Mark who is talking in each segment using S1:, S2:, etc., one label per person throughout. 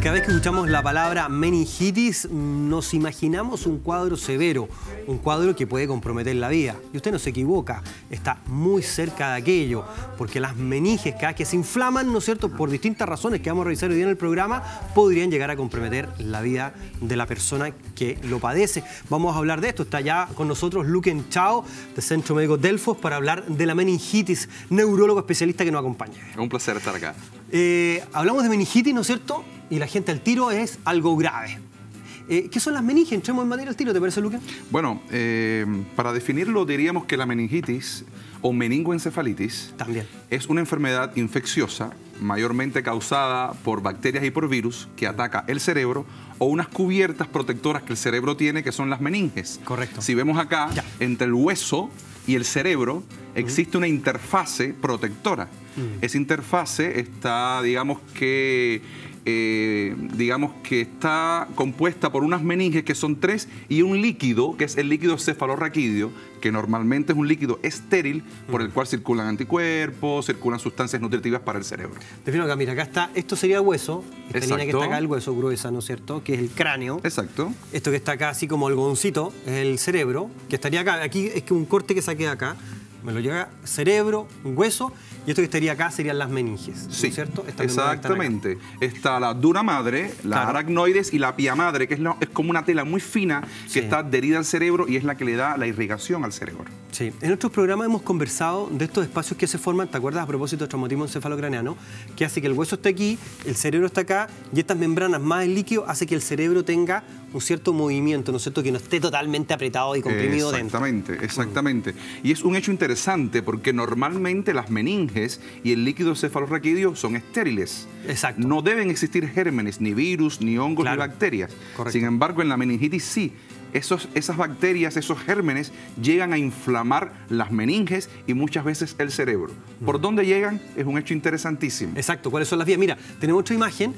S1: Cada vez que escuchamos la palabra meningitis, nos imaginamos un cuadro severo, un cuadro que puede comprometer la vida. Y usted no se equivoca, está muy cerca de aquello, porque las meninges, cada vez que se inflaman, ¿no es cierto?, por distintas razones que vamos a revisar hoy día en el programa, podrían llegar a comprometer la vida de la persona que lo padece. Vamos a hablar de esto. Está ya con nosotros Luquen Chao, de Centro Médico Delfos, para hablar de la meningitis, neurólogo especialista que nos acompaña.
S2: Un placer estar acá.
S1: Hablamos de meningitis, ¿no es cierto? Y la gente al tiro es algo grave. ¿Qué son las meninges? Entremos en materia al tiro, ¿te parece, Luquen?
S2: Bueno, para definirlo diríamos que la meningitis o meningoencefalitis
S1: también
S2: es una enfermedad infecciosa mayormente causada por bacterias y por virus que ataca el cerebro o unas cubiertas protectoras que el cerebro tiene, que son las meninges.
S1: Correcto.
S2: Si vemos acá, entre el hueso y el cerebro existe una interfase protectora. Esa interfase está, digamos que está compuesta por unas meninges que son 3 y un líquido, que es el líquido cefalorraquídeo, que normalmente es un líquido estéril por el cual circulan anticuerpos, circulan sustancias nutritivas para el cerebro.
S1: Defino acá, mira, acá está, esto sería el hueso, esta
S2: Exacto.
S1: línea que está acá, el hueso gruesa, ¿no es cierto?, que es el cráneo.
S2: Exacto.
S1: Esto que está acá, así como algodoncito, es el cerebro, que estaría acá. Aquí es que un corte que saqué acá, me lo llega cerebro, hueso, y esto que estaría acá serían las meninges,
S2: sí,
S1: ¿no es cierto?
S2: Exactamente. Está la dura madre, la aracnoides y la pia madre, que es como una tela muy fina que está adherida al cerebro y es la que le da la irrigación al cerebro.
S1: Sí, en otros programas hemos conversado de estos espacios que se forman, ¿te acuerdas? A propósito del traumatismo encefalocraneano, que hace que el hueso esté aquí, el cerebro está acá, y estas membranas más el líquido hace que el cerebro tenga un cierto movimiento, ¿no es cierto?, que no esté totalmente apretado y comprimido dentro.
S2: Exactamente. Y es un hecho interesante porque normalmente las meninges y el líquido cefalorraquídeo son estériles.
S1: Exacto.
S2: No deben existir gérmenes, ni virus, ni hongos, ni bacterias.
S1: Correcto.
S2: Sin embargo, en la meningitis sí. Esas bacterias, esos gérmenes llegan a inflamar las meninges y muchas veces el cerebro. ¿Por dónde llegan? Es un hecho interesantísimo.
S1: Exacto. ¿Cuáles son las vías? Mira, tenemos otra imagen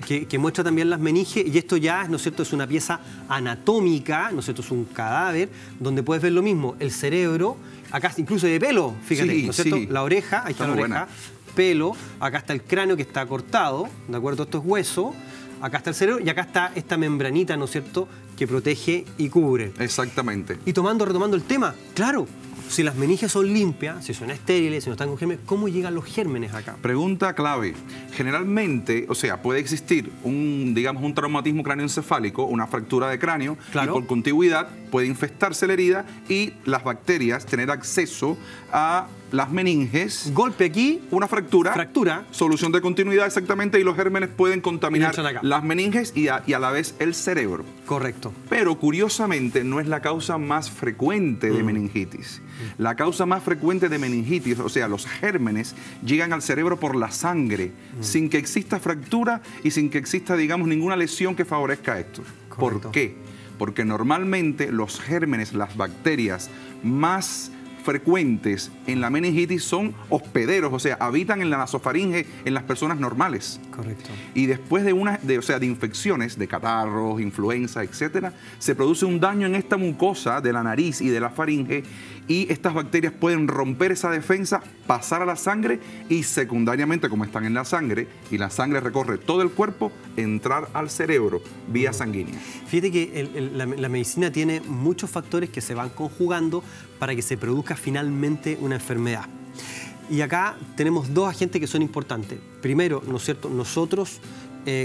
S1: que muestra también las meninges y esto ya, ¿no es cierto?, es una pieza anatómica, ¿no es cierto?, es un cadáver donde puedes ver lo mismo, el cerebro, acá incluso de pelo, fíjate,
S2: sí,
S1: ¿no es cierto?
S2: Sí.
S1: La oreja, ahí está la oreja, pelo, acá está el cráneo que está cortado, ¿de acuerdo? Esto es hueso. Acá está el cerebro y acá está esta membranita, ¿no es cierto?, que protege y cubre.
S2: Exactamente.
S1: Y retomando el tema, claro, si las meninges son limpias, si son estériles, si no están con gérmenes, ¿cómo llegan los gérmenes acá?
S2: Pregunta clave. Generalmente, o sea, puede existir un traumatismo cráneoencefálico, una fractura de cráneo, y por contigüidad puede infestarse la herida y las bacterias tener acceso a las meninges.
S1: Golpe aquí.
S2: Una fractura. Solución de continuidad, exactamente, y los gérmenes pueden contaminar las meninges y a la vez el cerebro.
S1: Correcto.
S2: Pero curiosamente no es la causa más frecuente de meningitis. La causa más frecuente de meningitis, o sea, los gérmenes, llegan al cerebro por la sangre, sin que exista fractura y sin que exista, digamos, ninguna lesión que favorezca esto.
S1: Correcto.
S2: ¿Por qué? Porque normalmente los gérmenes, las bacterias más frecuentes en la meningitis son hospederos, o sea, habitan en la nasofaringe en las personas normales.
S1: Correcto.
S2: Y después de infecciones, de catarros, influenza, etcétera, se produce un daño en esta mucosa de la nariz y de la faringe y estas bacterias pueden romper esa defensa, pasar a la sangre y secundariamente, como están en la sangre y la sangre recorre todo el cuerpo, entrar al cerebro vía sanguínea.
S1: Fíjate que la medicina tiene muchos factores que se van conjugando para que se produzca finalmente una enfermedad. Y acá tenemos dos agentes que son importantes. Primero, ¿no es cierto?, nosotros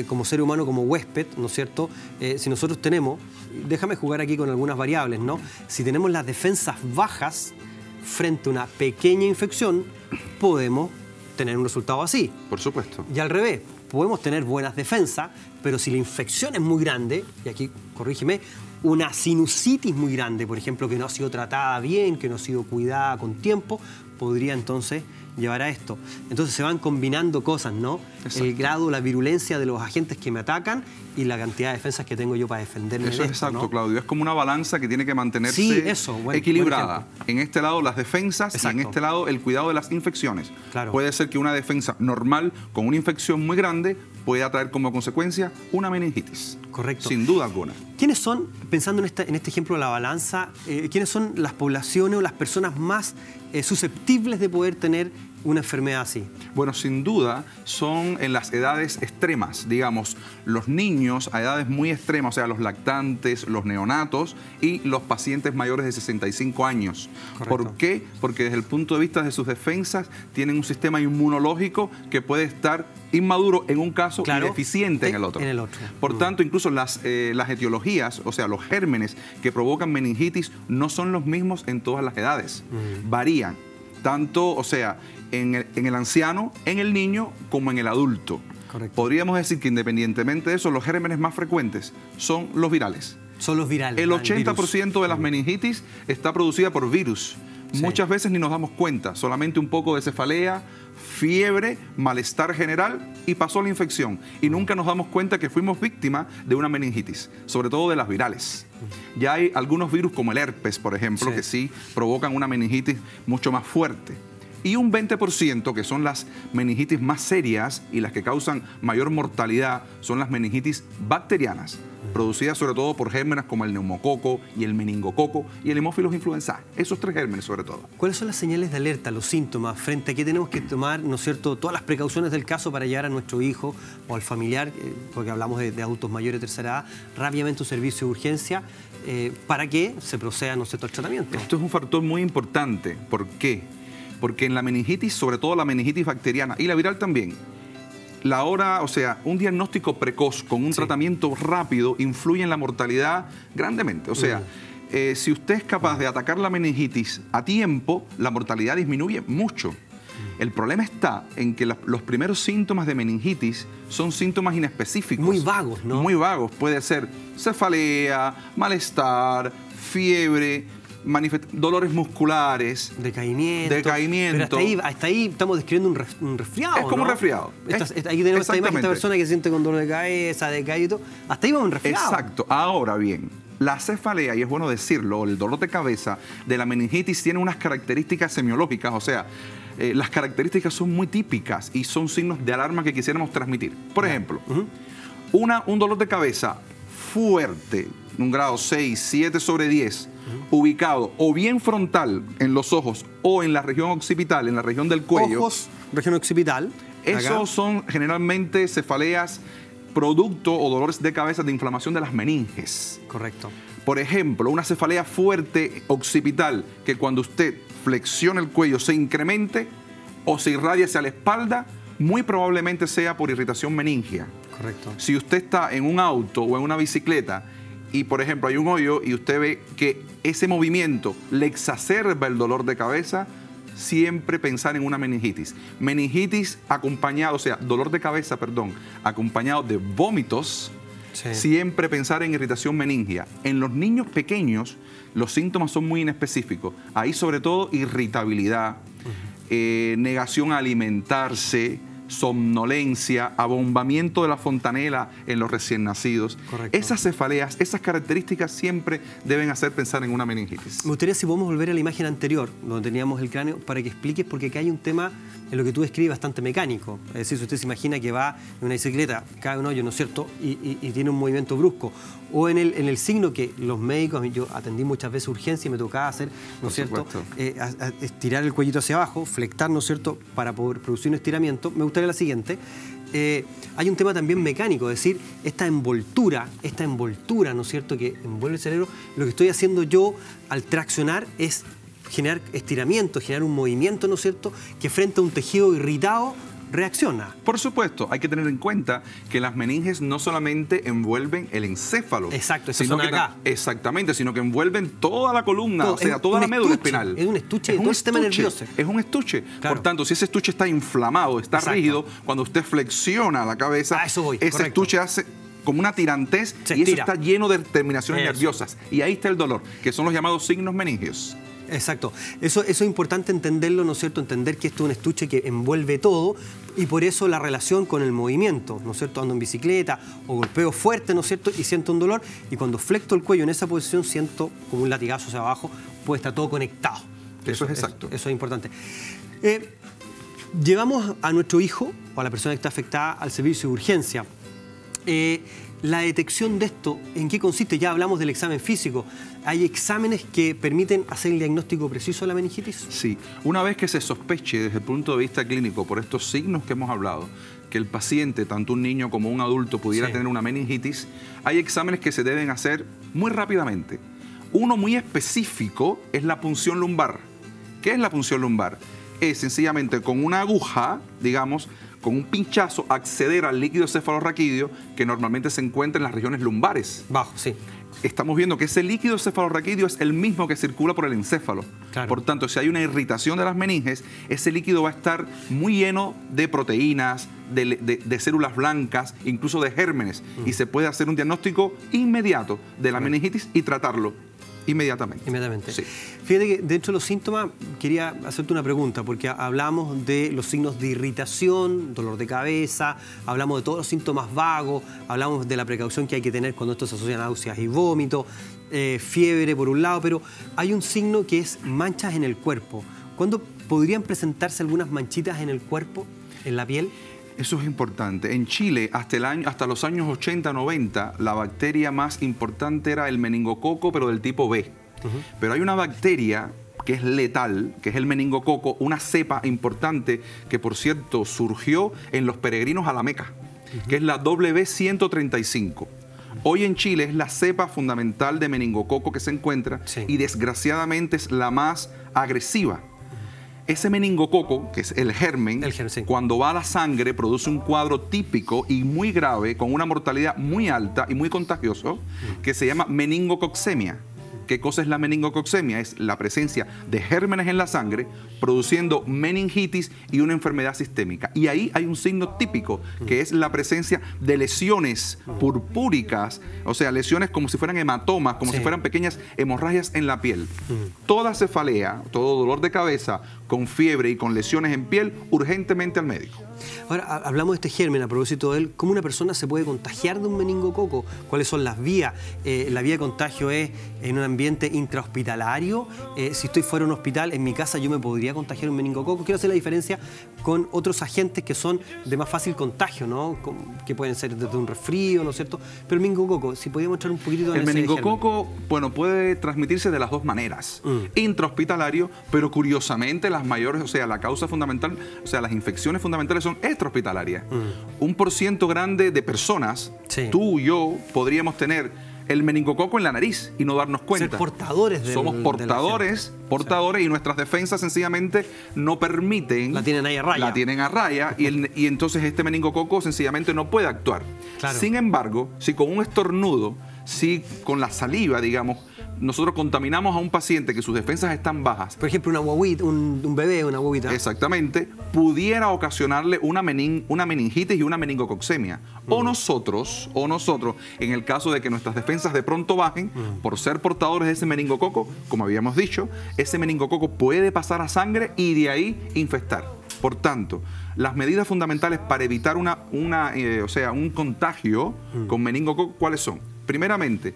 S1: como ser humano, como huésped, ¿no es cierto?, si nosotros tenemos, déjame jugar aquí con algunas variables, ¿no? Si tenemos las defensas bajas frente a una pequeña infección, podemos tener un resultado así.
S2: Por supuesto.
S1: Y al revés, podemos tener buenas defensas, pero si la infección es muy grande, y aquí corrígeme, una sinusitis muy grande, por ejemplo, que no ha sido tratada bien, que no ha sido cuidada con tiempo, podría entonces llevar a esto. Entonces se van combinando cosas, ¿no?
S2: Exacto.
S1: El grado, la virulencia de los agentes que me atacan y la cantidad de defensas que tengo yo para defenderme de esto,
S2: exacto,
S1: ¿no?
S2: Claudio. Es como una balanza que tiene que mantenerse equilibrada. En este lado las defensas y en este lado el cuidado de las infecciones. Claro. Puede ser que una defensa normal con una infección muy grande pueda traer como consecuencia una meningitis.
S1: Correcto.
S2: Sin duda alguna.
S1: ¿Quiénes son, pensando en este ejemplo de la balanza, quiénes son las poblaciones o las personas más susceptibles de poder tener una enfermedad así?
S2: Bueno, sin duda son en las edades extremas, digamos, los niños a edades muy extremas, o sea, los lactantes, los neonatos y los pacientes mayores de 65 años.
S1: Correcto.
S2: ¿Por qué? Porque desde el punto de vista de sus defensas tienen un sistema inmunológico que puede estar inmaduro en un caso y deficiente en el otro. Por tanto, incluso las etiologías, o sea, los gérmenes que provocan meningitis no son los mismos en todas las edades. Varían, tanto, o sea, en el anciano, en el niño, como en el adulto.
S1: Correcto.
S2: Podríamos decir que independientemente de eso, los gérmenes más frecuentes son los virales.
S1: Son los virales.
S2: El 80% de las meningitis está producida por virus.
S1: Sí.
S2: Muchas veces ni nos damos cuenta, solamente un poco de cefalea, fiebre, malestar general y pasó la infección. Y nunca nos damos cuenta que fuimos víctimas de una meningitis, sobre todo de las virales. Ya hay algunos virus como el herpes, por ejemplo, que sí provocan una meningitis mucho más fuerte. Y un 20%, que son las meningitis más serias y las que causan mayor mortalidad, son las meningitis bacterianas, producidas sobre todo por gérmenes como el neumococo y el meningococo y el Haemophilus influenzae. Esos 3 gérmenes sobre todo.
S1: ¿Cuáles son las señales de alerta, los síntomas, frente a qué tenemos que tomar, ¿no es cierto?, todas las precauciones del caso para llevar a nuestro hijo o al familiar, porque hablamos de adultos mayores de tercera edad, rápidamente un servicio de urgencia para que se proceda, ¿no es cierto?, al tratamiento?
S2: Esto es un factor muy importante. ¿Por qué? Porque en la meningitis, sobre todo la meningitis bacteriana y la viral también, un diagnóstico precoz con un tratamiento rápido influye en la mortalidad grandemente. O sea, si usted es capaz de atacar la meningitis a tiempo, la mortalidad disminuye mucho. El problema está en que los primeros síntomas de meningitis son síntomas inespecíficos.
S1: Muy vagos, ¿no?
S2: Muy vagos. Puede ser cefalea, malestar, fiebre, dolores musculares,
S1: decaimiento. Pero hasta ahí estamos describiendo un resfriado.
S2: Es como un resfriado.
S1: Aquí tenemos esta imagen, esta persona que se siente con dolor de cabeza, decaído. Hasta ahí vamos un resfriado.
S2: Exacto. Ahora bien, la cefalea, y es bueno decirlo, el dolor de cabeza de la meningitis tiene unas características semiológicas, o sea, las características son muy típicas y son signos de alarma que quisiéramos transmitir. Por ejemplo, un dolor de cabeza fuerte, un grado 6, 7 sobre 10, ubicado o bien frontal en los ojos o en la región occipital, en la región del cuello.
S1: Ojos, región occipital.
S2: Esos son generalmente cefaleas producto o dolores de cabeza de inflamación de las meninges.
S1: Correcto.
S2: Por ejemplo, una cefalea fuerte occipital que cuando usted flexiona el cuello se incremente o se irradia hacia la espalda, muy probablemente sea por irritación meningia.
S1: Correcto.
S2: Si usted está en un auto o en una bicicleta y, por ejemplo, hay un hoyo y usted ve que ese movimiento le exacerba el dolor de cabeza, siempre pensar en una meningitis. Meningitis acompañado, o sea, dolor de cabeza, perdón, acompañado de vómitos, siempre pensar en irritación meningia. En los niños pequeños, los síntomas son muy inespecíficos. Ahí, sobre todo, irritabilidad, negación a alimentarse, somnolencia, abombamiento de la fontanela en los recién nacidos.
S1: Correcto.
S2: Esas cefaleas, esas características siempre deben hacer pensar en una meningitis.
S1: Me gustaría si podemos volver a la imagen anterior, donde teníamos el cráneo, para que expliques, porque acá hay un tema en lo que tú describes bastante mecánico. Es decir, si usted se imagina que va en una bicicleta, cae un hoyo, ¿no es cierto?, y tiene un movimiento brusco. O en el signo que los médicos, yo atendí muchas veces urgencia y me tocaba hacer, ¿no es cierto?, estirar el cuellito hacia abajo, flectar, ¿no es cierto?, para poder producir un estiramiento. Me gustaría la siguiente. Hay un tema también mecánico, es decir, esta envoltura, ¿no es cierto?, que envuelve el cerebro. Lo que estoy haciendo yo al traccionar es generar estiramiento, generar un movimiento, ¿no es cierto?, que frente a un tejido irritado reacciona.
S2: Por supuesto, hay que tener en cuenta que las meninges no solamente envuelven el encéfalo.
S1: Exacto,
S2: sino que
S1: acá.
S2: Exactamente, sino que envuelven toda la columna, o sea, toda la médula espinal.
S1: Es un estuche de todo el sistema nervioso.
S2: Es un estuche.
S1: Claro.
S2: Por tanto, si ese estuche está inflamado, está rígido, cuando usted flexiona la cabeza, ese estuche hace como una tirantez y eso está lleno de terminaciones nerviosas. Y ahí está el dolor, que son los llamados signos meningios.
S1: Exacto. Eso es importante entenderlo, ¿no es cierto? Entender que esto es un estuche que envuelve todo y por eso la relación con el movimiento, ¿no es cierto? Ando en bicicleta o golpeo fuerte, ¿no es cierto? Y siento un dolor y cuando flecto el cuello en esa posición siento como un latigazo hacia abajo, puede estar todo conectado.
S2: Eso es exacto.
S1: Eso es importante. Llevamos a nuestro hijo o a la persona que está afectada al servicio de urgencia. La detección de esto, ¿en qué consiste? Ya hablamos del examen físico. ¿Hay exámenes que permiten hacer el diagnóstico preciso de la meningitis?
S2: Sí. Una vez que se sospeche desde el punto de vista clínico por estos signos que hemos hablado, que el paciente, tanto un niño como un adulto, pudiera tener una meningitis, hay exámenes que se deben hacer muy rápidamente. Uno muy específico es la punción lumbar. ¿Qué es la punción lumbar? Es sencillamente con una aguja, digamos, con un pinchazo, acceder al líquido cefalorraquídeo que normalmente se encuentra en las regiones lumbares.
S1: Bajo, sí.
S2: Estamos viendo que ese líquido cefalorraquídeo es el mismo que circula por el encéfalo.
S1: Claro.
S2: Por tanto, si hay una irritación de las meninges, ese líquido va a estar muy lleno de proteínas, de células blancas, incluso de gérmenes. Y se puede hacer un diagnóstico inmediato de la meningitis y tratarlo inmediatamente.
S1: Inmediatamente.
S2: Sí.
S1: Fíjate que dentro de los síntomas quería hacerte una pregunta, porque hablamos de los signos de irritación, dolor de cabeza, hablamos de todos los síntomas vagos, hablamos de la precaución que hay que tener cuando esto se asocia a náuseas y vómito, fiebre por un lado, pero hay un signo que es manchas en el cuerpo. ¿Cuándo podrían presentarse algunas manchitas en el cuerpo, en la piel?
S2: Eso es importante. En Chile, hasta los años 80, 90, la bacteria más importante era el meningococo, pero del tipo B. Pero hay una bacteria que es letal, que es el meningococo, una cepa importante que, por cierto, surgió en los peregrinos a la Meca, que es la W135. Hoy en Chile es la cepa fundamental de meningococo que se encuentra y desgraciadamente es la más agresiva. Ese meningococo, que es el germen, cuando va a la sangre produce un cuadro típico y muy grave, con una mortalidad muy alta y muy contagioso, que se llama meningococcemia. ¿Qué cosa es la meningococcemia? Es la presencia de gérmenes en la sangre produciendo meningitis y una enfermedad sistémica. Y ahí hay un signo típico, que es la presencia de lesiones purpúricas, o sea, lesiones como si fueran hematomas, como si fueran pequeñas hemorragias en la piel. Toda cefalea, todo dolor de cabeza, con fiebre y con lesiones en piel, urgentemente al médico.
S1: Ahora, hablamos de este germen, a propósito de él, ¿cómo una persona se puede contagiar de un meningococo? ¿Cuáles son las vías? La vía de contagio es en un ambiente intrahospitalario. Si estoy fuera de un hospital, en mi casa yo me podría contagiar un meningococo. Quiero hacer la diferencia con otros agentes que son de más fácil contagio, ¿no? Que pueden ser desde un resfrío, ¿no es cierto? Pero el meningococo, si podíamos echar un poquitito de
S2: el meningococo, bueno, puede transmitirse de las dos maneras. Intrahospitalario, pero curiosamente las mayores, o sea, la causa fundamental, o sea, las infecciones fundamentales son extrahospitalarias. Un % grande de personas, tú y yo, podríamos tener el meningococo en la nariz y no darnos cuenta.
S1: Ser portadores
S2: Somos portadores y nuestras defensas sencillamente no permiten.
S1: La tienen ahí a raya.
S2: La tienen a raya y entonces este meningococo sencillamente no puede actuar. Claro. Sin embargo, si con un estornudo, si con la saliva, digamos, nosotros contaminamos a un paciente que sus defensas están bajas.
S1: Por ejemplo, una guaguita, un bebé, una guaguita.
S2: Exactamente. Pudiera ocasionarle una meningitis y una meningococcemia. O nosotros, en el caso de que nuestras defensas de pronto bajen, por ser portadores de ese meningococo, como habíamos dicho, ese meningococo puede pasar a sangre y de ahí infectar. Por tanto, las medidas fundamentales para evitar un contagio con meningococo, ¿cuáles son? Primeramente,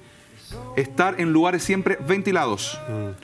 S2: estar en lugares siempre ventilados.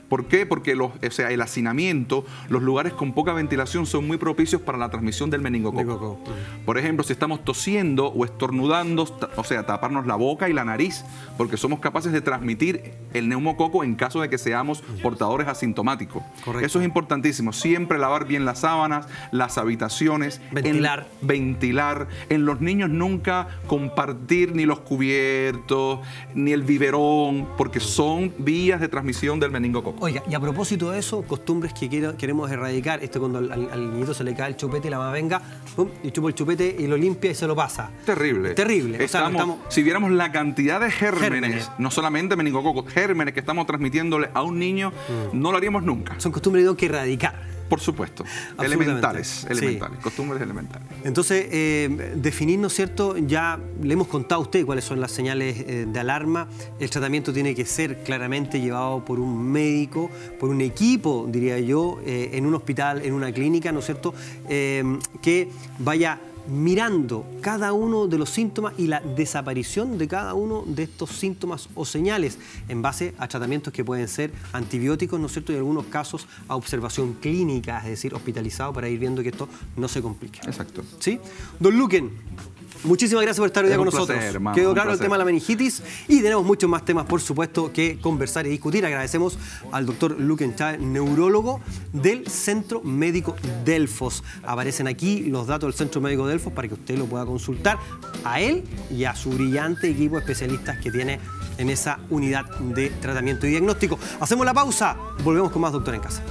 S2: ¿Por qué? Porque el hacinamiento, los lugares con poca ventilación son muy propicios para la transmisión del meningococo. Por ejemplo, si estamos tosiendo o estornudando, taparnos la boca y la nariz, porque somos capaces de transmitir el neumococo en caso de que seamos portadores asintomáticos. Correcto. Eso es importantísimo. Siempre lavar bien las sábanas, las habitaciones. Ventilar. En los niños nunca compartir ni los cubiertos, ni el biberón, porque son vías de transmisión del meningococo.
S1: Oiga, y a propósito de eso, costumbres que queremos erradicar, cuando al niñito se le cae el chupete y la mamá venga, y chupa el chupete y lo limpia y se lo pasa.
S2: Terrible.
S1: Terrible.
S2: Si viéramos la cantidad de gérmenes, no solamente meningococos, gérmenes que estamos transmitiéndole a un niño, no lo haríamos nunca.
S1: Son costumbres que erradicar.
S2: Por supuesto, elementales, costumbres elementales.
S1: Entonces, definir, ¿no es cierto? Ya le hemos contado a usted cuáles son las señales de alarma. El tratamiento tiene que ser claramente llevado por un médico, por un equipo, diría yo, en un hospital, en una clínica, ¿no es cierto? Que vaya mirando cada uno de los síntomas y la desaparición de cada uno de estos síntomas o señales en base a tratamientos que pueden ser antibióticos, ¿no es cierto? Y en algunos casos a observación clínica, es decir, hospitalizado para ir viendo que esto no se complique.
S2: Exacto.
S1: ¿Sí? Don Luquen, Muchísimas gracias por estar hoy día con nosotros.
S2: Placer, hermano,
S1: Quedó claro el tema de la meningitis y tenemos muchos más temas, por supuesto, que conversar y discutir. Agradecemos al doctor Luquen Chávez, neurólogo del Centro Médico Delfos. Aparecen aquí los datos del Centro Médico Delfos para que usted lo pueda consultar a él y a su brillante equipo de especialistas que tiene en esa unidad de tratamiento y diagnóstico. Hacemos la pausa, volvemos con más Doctor en Casa.